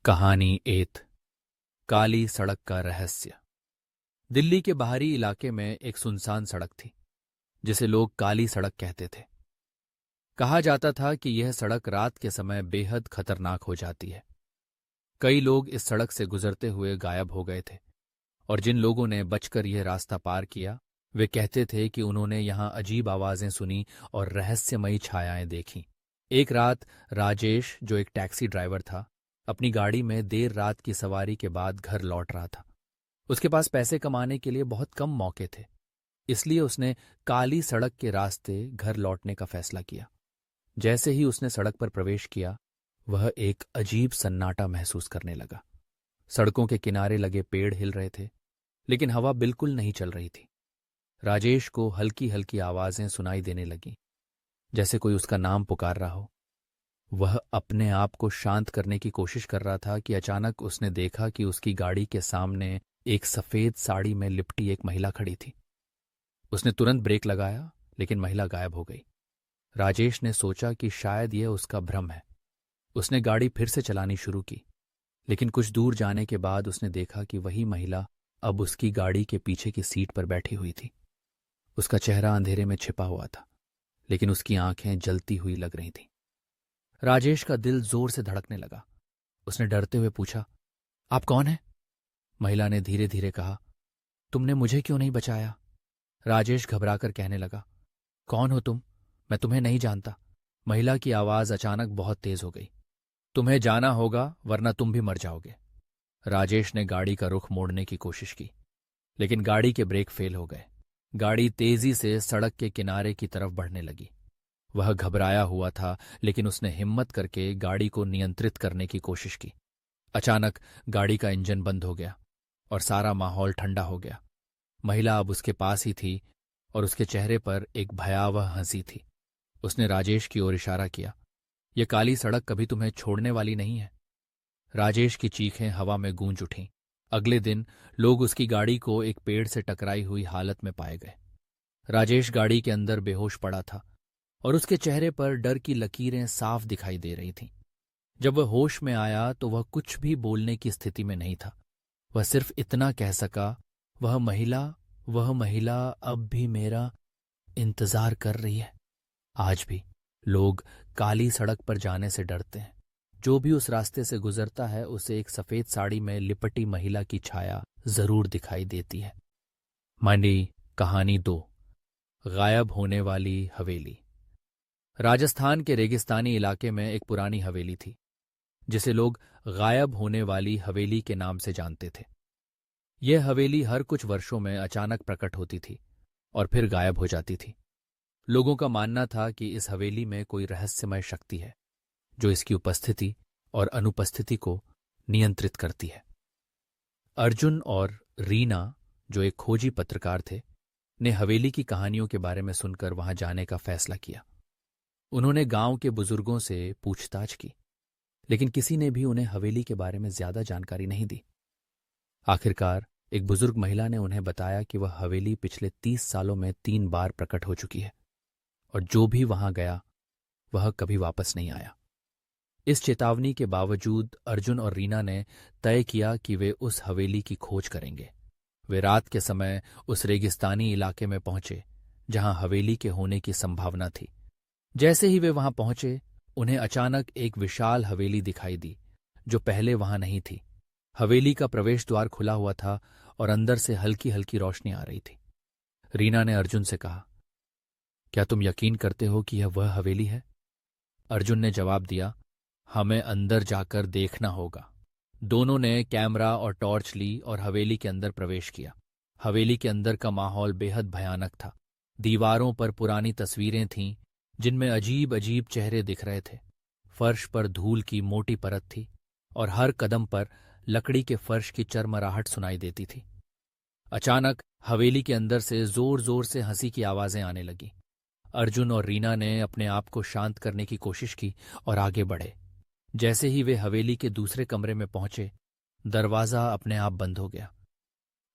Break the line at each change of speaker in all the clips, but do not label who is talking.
कहानी एथ काली सड़क का रहस्य। दिल्ली के बाहरी इलाके में एक सुनसान सड़क थी जिसे लोग काली सड़क कहते थे। कहा जाता था कि यह सड़क रात के समय बेहद खतरनाक हो जाती है। कई लोग इस सड़क से गुजरते हुए गायब हो गए थे और जिन लोगों ने बचकर यह रास्ता पार किया वे कहते थे कि उन्होंने यहां अजीब आवाजें सुनी और रहस्यमयी छायाएं देखीं। एक रात राजेश, जो एक टैक्सी ड्राइवर था, अपनी गाड़ी में देर रात की सवारी के बाद घर लौट रहा था। उसके पास पैसे कमाने के लिए बहुत कम मौके थे, इसलिए उसने काली सड़क के रास्ते घर लौटने का फैसला किया। जैसे ही उसने सड़क पर प्रवेश किया, वह एक अजीब सन्नाटा महसूस करने लगा। सड़कों के किनारे लगे पेड़ हिल रहे थे, लेकिन हवा बिल्कुल नहीं चल रही थी। राजेश को हल्की हल्की आवाजें सुनाई देने लगीं, जैसे कोई उसका नाम पुकार रहा हो। वह अपने आप को शांत करने की कोशिश कर रहा था कि अचानक उसने देखा कि उसकी गाड़ी के सामने एक सफेद साड़ी में लिपटी एक महिला खड़ी थी। उसने तुरंत ब्रेक लगाया, लेकिन महिला गायब हो गई। राजेश ने सोचा कि शायद यह उसका भ्रम है। उसने गाड़ी फिर से चलानी शुरू की, लेकिन कुछ दूर जाने के बाद उसने देखा कि वही महिला अब उसकी गाड़ी के पीछे की सीट पर बैठी हुई थी। उसका चेहरा अंधेरे में छिपा हुआ था, लेकिन उसकी आंखें जलती हुई लग रही थीं। राजेश का दिल जोर से धड़कने लगा। उसने डरते हुए पूछा, आप कौन हैं? महिला ने धीरे धीरे कहा, तुमने मुझे क्यों नहीं बचाया? राजेश घबराकर कहने लगा, कौन हो तुम? मैं तुम्हें नहीं जानता। महिला की आवाज अचानक बहुत तेज हो गई। तुम्हें जाना होगा, वरना तुम भी मर जाओगे। राजेश ने गाड़ी का रुख मोड़ने की कोशिश की, लेकिन गाड़ी के ब्रेक फेल हो गए। गाड़ी तेजी से सड़क के किनारे की तरफ बढ़ने लगी। वह घबराया हुआ था, लेकिन उसने हिम्मत करके गाड़ी को नियंत्रित करने की कोशिश की। अचानक गाड़ी का इंजन बंद हो गया और सारा माहौल ठंडा हो गया। महिला अब उसके पास ही थी और उसके चेहरे पर एक भयावह हंसी थी। उसने राजेश की ओर इशारा किया, यह काली सड़क कभी तुम्हें छोड़ने वाली नहीं है। राजेश की चीखें हवा में गूंज उठीं। अगले दिन लोग उसकी गाड़ी को एक पेड़ से टकराई हुई हालत में पाए गए। राजेश गाड़ी के अंदर बेहोश पड़ा था और उसके चेहरे पर डर की लकीरें साफ दिखाई दे रही थीं। जब वह होश में आया तो वह कुछ भी बोलने की स्थिति में नहीं था। वह सिर्फ इतना कह सका, वह महिला अब भी मेरा इंतजार कर रही है। आज भी लोग काली सड़क पर जाने से डरते हैं। जो भी उस रास्ते से गुजरता है उसे एक सफेद साड़ी में लिपटी महिला की छाया जरूर दिखाई देती है। मानी कहानी 2, गायब होने वाली हवेली। राजस्थान के रेगिस्तानी इलाके में एक पुरानी हवेली थी, जिसे लोग गायब होने वाली हवेली के नाम से जानते थे। यह हवेली हर कुछ वर्षों में अचानक प्रकट होती थी और फिर गायब हो जाती थी। लोगों का मानना था कि इस हवेली में कोई रहस्यमय शक्ति है जो इसकी उपस्थिति और अनुपस्थिति को नियंत्रित करती है। अर्जुन और रीना, जो एक खोजी पत्रकार थे, ने हवेली की कहानियों के बारे में सुनकर वहां जाने का फैसला किया। उन्होंने गांव के बुजुर्गों से पूछताछ की, लेकिन किसी ने भी उन्हें हवेली के बारे में ज्यादा जानकारी नहीं दी। आखिरकार एक बुजुर्ग महिला ने उन्हें बताया कि वह हवेली पिछले 30 सालों में 3 बार प्रकट हो चुकी है और जो भी वहां गया वह कभी वापस नहीं आया। इस चेतावनी के बावजूद अर्जुन और रीना ने तय किया कि वे उस हवेली की खोज करेंगे। वे रात के समय उस रेगिस्तानी इलाके में पहुंचे जहां हवेली के होने की संभावना थी। जैसे ही वे वहां पहुंचे, उन्हें अचानक एक विशाल हवेली दिखाई दी जो पहले वहां नहीं थी। हवेली का प्रवेश द्वार खुला हुआ था और अंदर से हल्की हल्की रोशनी आ रही थी। रीना ने अर्जुन से कहा, क्या तुम यकीन करते हो कि यह वह हवेली है? अर्जुन ने जवाब दिया, हमें अंदर जाकर देखना होगा। दोनों ने कैमरा और टॉर्च ली और हवेली के अंदर प्रवेश किया। हवेली के अंदर का माहौल बेहद भयानक था। दीवारों पर पुरानी तस्वीरें थीं जिनमें अजीब अजीब चेहरे दिख रहे थे। फर्श पर धूल की मोटी परत थी और हर कदम पर लकड़ी के फर्श की चरमराहट सुनाई देती थी। अचानक हवेली के अंदर से जोर जोर से हंसी की आवाजें आने लगीं। अर्जुन और रीना ने अपने आप को शांत करने की कोशिश की और आगे बढ़े। जैसे ही वे हवेली के दूसरे कमरे में पहुंचे, दरवाजा अपने आप बंद हो गया।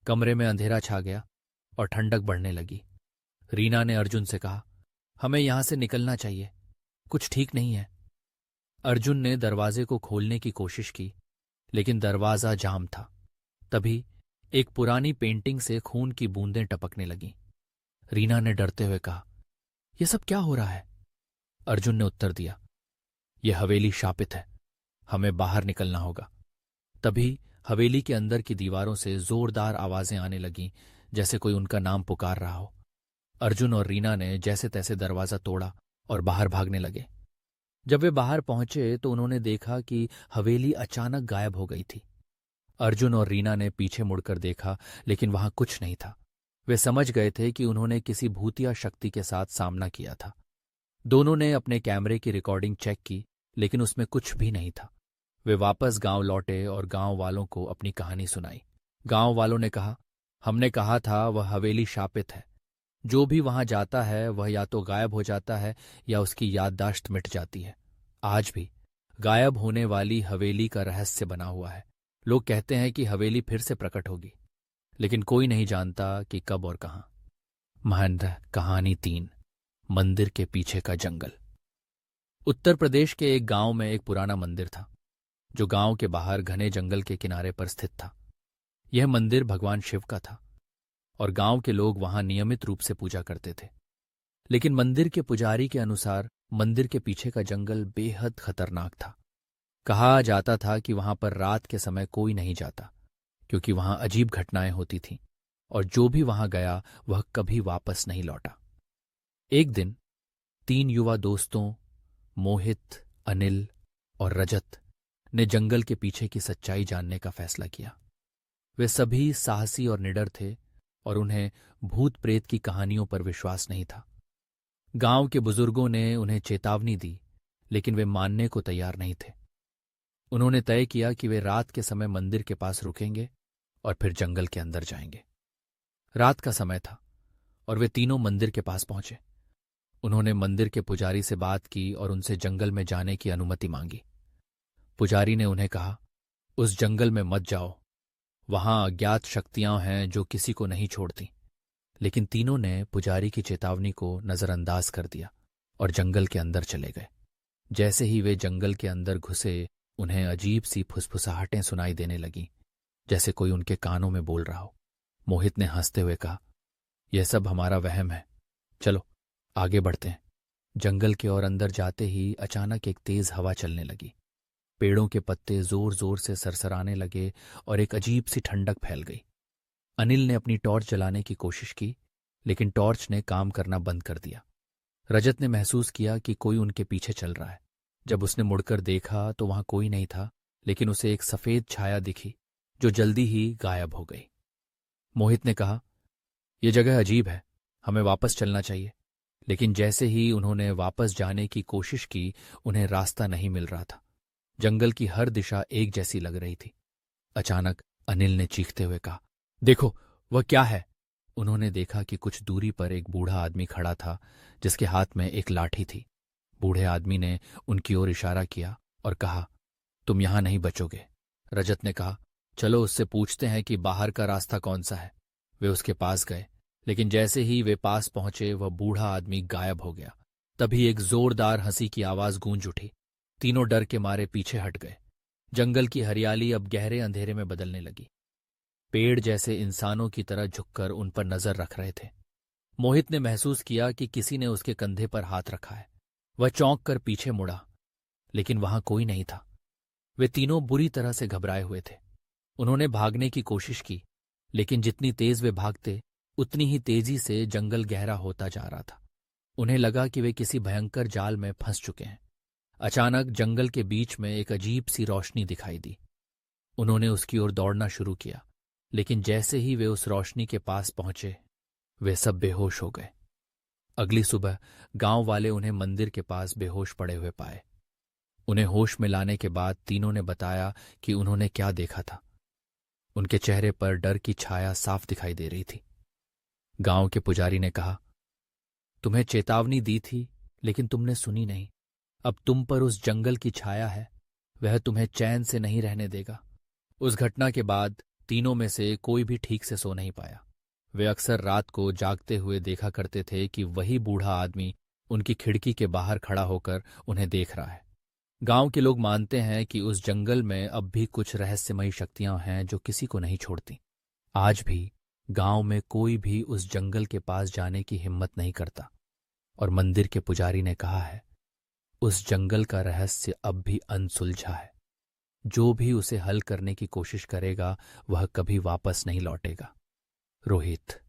कमरे में अंधेरा छा गया और ठंडक बढ़ने लगी। रीना ने अर्जुन से कहा, हमें यहां से निकलना चाहिए, कुछ ठीक नहीं है। अर्जुन ने दरवाजे को खोलने की कोशिश की, लेकिन दरवाजा जाम था। तभी एक पुरानी पेंटिंग से खून की बूंदें टपकने लगीं। रीना ने डरते हुए कहा, यह सब क्या हो रहा है? अर्जुन ने उत्तर दिया, यह हवेली शापित है, हमें बाहर निकलना होगा। तभी हवेली के अंदर की दीवारों से जोरदार आवाजें आने लगीं, जैसे कोई उनका नाम पुकार रहा हो। अर्जुन और रीना ने जैसे तैसे दरवाजा तोड़ा और बाहर भागने लगे। जब वे बाहर पहुंचे तो उन्होंने देखा कि हवेली अचानक गायब हो गई थी। अर्जुन और रीना ने पीछे मुड़कर देखा, लेकिन वहां कुछ नहीं था। वे समझ गए थे कि उन्होंने किसी भूतिया शक्ति के साथ सामना किया था। दोनों ने अपने कैमरे की रिकॉर्डिंग चेक की, लेकिन उसमें कुछ भी नहीं था। वे वापस गांव लौटे और गांव वालों को अपनी कहानी सुनाई। गांव वालों ने कहा, हमने कहा था वह हवेली शापित है। जो भी वहां जाता है वह या तो गायब हो जाता है या उसकी याददाश्त मिट जाती है। आज भी गायब होने वाली हवेली का रहस्य बना हुआ है। लोग कहते हैं कि हवेली फिर से प्रकट होगी, लेकिन कोई नहीं जानता कि कब और कहां। महेंद्र कहानी 3, मंदिर के पीछे का जंगल। उत्तर प्रदेश के एक गांव में एक पुराना मंदिर था, जो गांव के बाहर घने जंगल के किनारे पर स्थित था। यह मंदिर भगवान शिव का था और गांव के लोग वहां नियमित रूप से पूजा करते थे। लेकिन मंदिर के पुजारी के अनुसार मंदिर के पीछे का जंगल बेहद खतरनाक था। कहा जाता था कि वहां पर रात के समय कोई नहीं जाता, क्योंकि वहां अजीब घटनाएं होती थीं और जो भी वहां गया वह कभी वापस नहीं लौटा। एक दिन 3 युवा दोस्तों मोहित, अनिल और रजत ने जंगल के पीछे की सच्चाई जानने का फैसला किया। वे सभी साहसी और निडर थे और उन्हें भूत प्रेत की कहानियों पर विश्वास नहीं था। गांव के बुजुर्गों ने उन्हें चेतावनी दी, लेकिन वे मानने को तैयार नहीं थे। उन्होंने तय किया कि वे रात के समय मंदिर के पास रुकेंगे और फिर जंगल के अंदर जाएंगे। रात का समय था और वे तीनों मंदिर के पास पहुंचे। उन्होंने मंदिर के पुजारी से बात की और उनसे जंगल में जाने की अनुमति मांगी। पुजारी ने उन्हें कहा, उस जंगल में मत जाओ, वहां अज्ञात शक्तियां हैं जो किसी को नहीं छोड़ती। लेकिन तीनों ने पुजारी की चेतावनी को नजरअंदाज कर दिया और जंगल के अंदर चले गए। जैसे ही वे जंगल के अंदर घुसे, उन्हें अजीब सी फुसफुसाहटें सुनाई देने लगीं, जैसे कोई उनके कानों में बोल रहा हो। मोहित ने हंसते हुए कहा, यह सब हमारा वहम है, चलो आगे बढ़ते हैं। जंगल के और अंदर जाते ही अचानक एक तेज हवा चलने लगी। पेड़ों के पत्ते जोर जोर से सरसराने लगे और एक अजीब सी ठंडक फैल गई। अनिल ने अपनी टॉर्च जलाने की कोशिश की, लेकिन टॉर्च ने काम करना बंद कर दिया। रजत ने महसूस किया कि कोई उनके पीछे चल रहा है। जब उसने मुड़कर देखा तो वहां कोई नहीं था, लेकिन उसे एक सफेद छाया दिखी जो जल्दी ही गायब हो गई। मोहित ने कहा, यह जगह अजीब है, हमें वापस चलना चाहिए। लेकिन जैसे ही उन्होंने वापस जाने की कोशिश की, उन्हें रास्ता नहीं मिल रहा था। जंगल की हर दिशा एक जैसी लग रही थी। अचानक अनिल ने चीखते हुए कहा, देखो, वह क्या है? उन्होंने देखा कि कुछ दूरी पर एक बूढ़ा आदमी खड़ा था, जिसके हाथ में एक लाठी थी। बूढ़े आदमी ने उनकी ओर इशारा किया और कहा, तुम यहां नहीं बचोगे। रजत ने कहा, चलो उससे पूछते हैं कि बाहर का रास्ता कौन सा है। वे उसके पास गए, लेकिन जैसे ही वे पास पहुंचे वह बूढ़ा आदमी गायब हो गया। तभी एक जोरदार हंसी की आवाज गूंज उठी। तीनों डर के मारे पीछे हट गए। जंगल की हरियाली अब गहरे अंधेरे में बदलने लगी। पेड़ जैसे इंसानों की तरह झुककर उन पर नजर रख रहे थे। मोहित ने महसूस किया कि किसी ने उसके कंधे पर हाथ रखा है। वह चौंक कर पीछे मुड़ा, लेकिन वहां कोई नहीं था। वे तीनों बुरी तरह से घबराए हुए थे। उन्होंने भागने की कोशिश की, लेकिन जितनी तेज वे भागते, उतनी ही तेजी से जंगल गहरा होता जा रहा था। उन्हें लगा कि वे किसी भयंकर जाल में फंस चुके हैं। अचानक जंगल के बीच में एक अजीब सी रोशनी दिखाई दी। उन्होंने उसकी ओर दौड़ना शुरू किया, लेकिन जैसे ही वे उस रोशनी के पास पहुंचे, वे सब बेहोश हो गए। अगली सुबह गांव वाले उन्हें मंदिर के पास बेहोश पड़े हुए पाए। उन्हें होश में लाने के बाद तीनों ने बताया कि उन्होंने क्या देखा था। उनके चेहरे पर डर की छाया साफ दिखाई दे रही थी। गांव के पुजारी ने कहा, तुम्हें चेतावनी दी थी, लेकिन तुमने सुनी नहीं। अब तुम पर उस जंगल की छाया है, वह तुम्हें चैन से नहीं रहने देगा। उस घटना के बाद तीनों में से कोई भी ठीक से सो नहीं पाया। वे अक्सर रात को जागते हुए देखा करते थे कि वही बूढ़ा आदमी उनकी खिड़की के बाहर खड़ा होकर उन्हें देख रहा है। गांव के लोग मानते हैं कि उस जंगल में अब भी कुछ रहस्यमयी शक्तियां हैं जो किसी को नहीं छोड़ती। आज भी गांव में कोई भी उस जंगल के पास जाने की हिम्मत नहीं करता, और मंदिर के पुजारी ने कहा है, उस जंगल का रहस्य अब भी अनसुलझा है। जो भी उसे हल करने की कोशिश करेगा वह कभी वापस नहीं लौटेगा। रोहित।